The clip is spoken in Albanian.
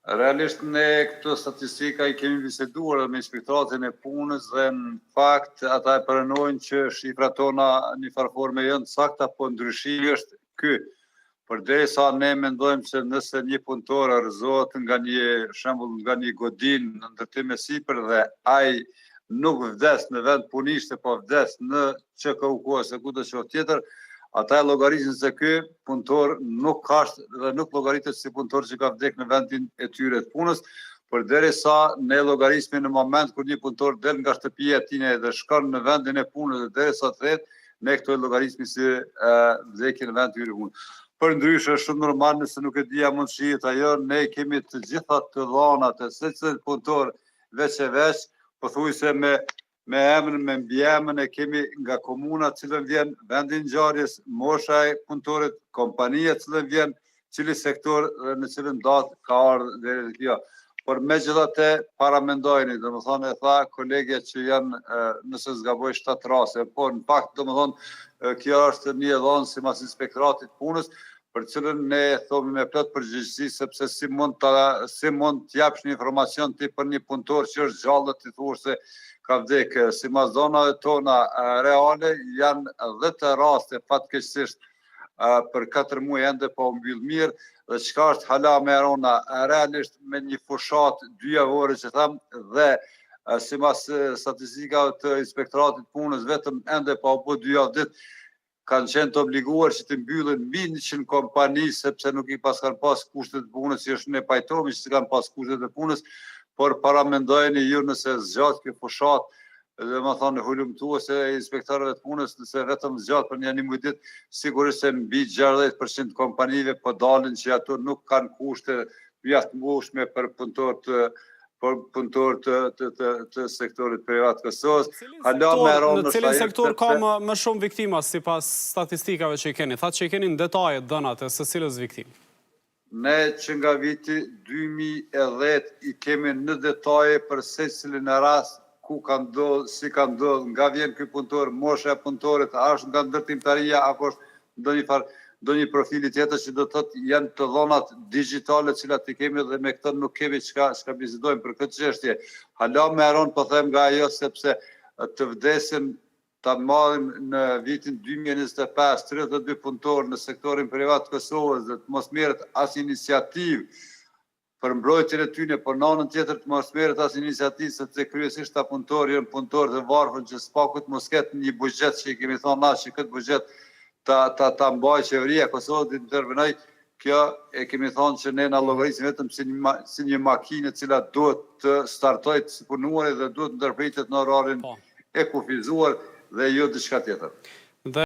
Realisht ne këtë statistika I kemi biseduar me inspektoratin e punës dhe në fakt ata e pranojnë që shifrat tona në një farë forme janë të sakta, po ndryshimi është ky. Përderisa ne mendojmë se nëse një punëtor rrëzohet nga një godin në ndërtim e sipër dhe ai nuk vdes në vend punishte, po vdes në ÇKU ose kudo që tjetër, ata e llogarisën se ky punëtor nuk ka dhe nuk llogaritet si punëtor që ka vdek në vendin e tyre të punës, përderisa ne llogarismi në moment kur një punëtor del nga shtëpia e tij dhe shkon në vendin e punës dhe derisa të thret, ne këto e llogarismi si vdekje në vendin e tyre të punës. Për ndryshe është shumë normal nëse nuk e dija mund shihet ajo, ne kemi të gjitha të dhënat e secili punëtor veç e veç, pothuajse me emrin, me mbiemrin e kemi nga komuna cilën vjen, vendi I ngjarjes, mosha e punëtorit, kompania cilën vjen, cili sektor dhe në cilën datë ka ardhur deri te kjo. Por megjithatë paramendojeni, domethënë e tha kolegja që janë nëse zgaboj 7 raste, por në fakt domethënë kjo është një dhënë sipas inspektoratit punës, për cilën ne thomi me plot përgjegjësi sepse si mund të japsh një informacion ti për një punëtor që është gjallë dhe ti thuash se ka vdek. Sipas dhënave tona reale janë 10 raste fatkeqësisht për 4 muaj ende pa u mbyll mirë dhe çka është hala me rona realisht me një fushat 2 javore që tham dhe sipas statistikave të inspektoratit punës vetëm ende pa u bë 2 javë ditë kanë qenë të obliguar që të mbyllin mbi 100 kompani sepse nuk I kanë pas kushtet e punës, që është ne pajtohemi që kanë pas kushtet e punës, por paramendojeni ju nëse zgjat kjo fushat, dhe më thonë hulumtuese e inspektorëve të punës, nëse vetëm zgjat për një muaj ditë, sigurisht se mbi 60% kompanive po dalin që ato nuk kanë kushte jashtëmbushme për punëtor të sektorit privat Kosovës. Në cilin sektor ka më shumë viktima sipas statistikave që I keni? Thatë që I keni në detaje dënat e së cilës viktim? Ne që nga viti 2010 I kemi në detaje për secilin e rast ku ka ndodhur, si ka ndodhur, nga vjen ky punëtor, mosha e punëtorit, a është nga ndërtimtaria apo është ndonjë profili tjetër që do të thotë janë të dhënat digjitale të cilat I kemi dhe me këtë nuk kemi çka bisedojmë për këtë çështje. Hala më haron po them nga ajo sepse të vdesin ta marrim në vitin 2025 32 punëtorë në sektorin privat të Kosovës dhe të mos merret as iniciativë për mbrojtjen e tyre, por në anën tjetër të mos merret as iniciativë sepse kryesisht ata punëtorë janë punëtorë të varfër që s'pakut mos ketë një buxhet që I kemi thënë na që këtë buxhet ta mbaj qeveria e Kosovës të intervenoj, kjo e kemi thonë që ne na llogarisim vetëm si një makinë e cila duhet të startojë të punuar dhe duhet të ndërpritet në orarin e kufizuar dhe jo diçka tjetër.